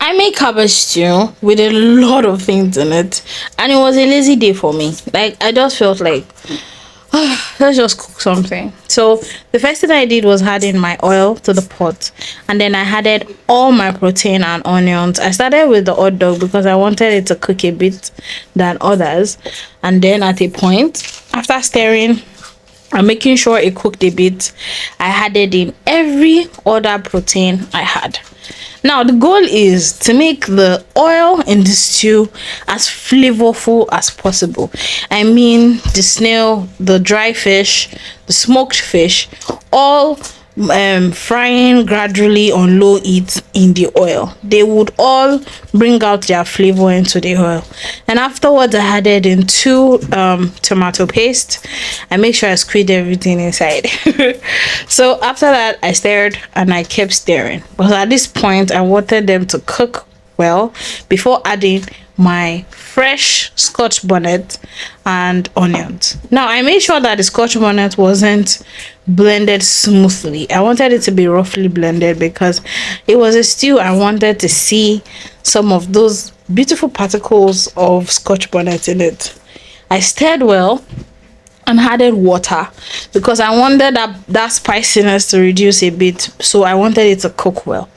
I made cabbage stew with a lot of things in it, and it was a lazy day for me. Like, I just felt like, let's just cook something. So the first thing I did was adding my oil to the pot, and then I added all my protein and onions. I started with the hot dog because I wanted it to cook a bit than others, and then at a point, after stirring and making sure it cooked a bit, I added in every other protein I had. Now the goal is to make the oil in the stew as flavorful as possible. I mean, the snail, the dry fish, the smoked fish, all frying gradually on low heat in the oil. They would all bring out their flavor into the oil, and afterwards I added in two tomato paste. I make sure I squeezed everything inside. So after that, I stirred and I kept stirring, but at this point I wanted them to cook well before adding my fresh scotch bonnet and onions. Now I made sure that the scotch bonnet wasn't blended smoothly. I wanted it to be roughly blended because it was a stew. I wanted to see some of those beautiful particles of scotch bonnet in it. I stirred well and added water because I wanted that spiciness to reduce a bit, so I wanted it to cook well.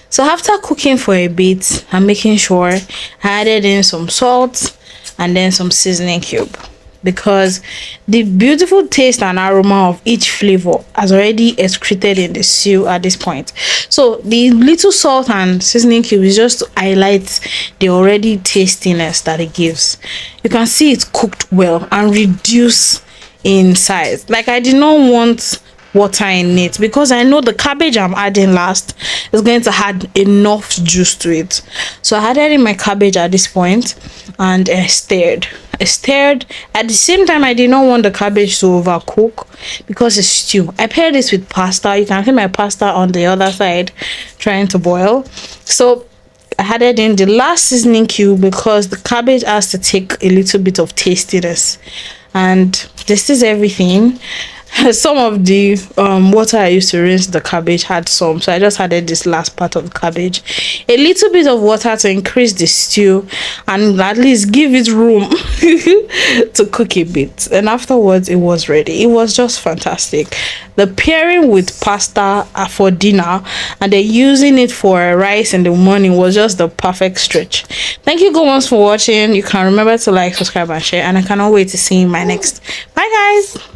So after cooking for a bit and making sure, I added in some salt and then some seasoning cube, because the beautiful taste and aroma of each flavor has already excreted in the stew at this point. So the little salt and seasoning cube is just to highlight the already tastiness that it gives. You can see it's cooked well and reduce in size. Like, I did not want water in it because I know the cabbage I'm adding last is going to add enough juice to it. So I added in my cabbage at this point and I stirred. At the same time, I did not want the cabbage to overcook because it's stew. I paired this with pasta. You can see my pasta on the other side trying to boil. So I added in the last seasoning cube because the cabbage has to take a little bit of tastiness, and this is everything. Some of the water I used to rinse the cabbage had some, so I just added this last part of the cabbage, a little bit of water to increase the stew and at least give it room to cook a bit. And afterwards it was ready. It was just fantastic. The pairing with pasta for dinner and then using it for rice in the morning was just the perfect stretch. Thank you guys for watching. You can remember to like, subscribe and share, and I cannot wait to see you in my next. Bye guys.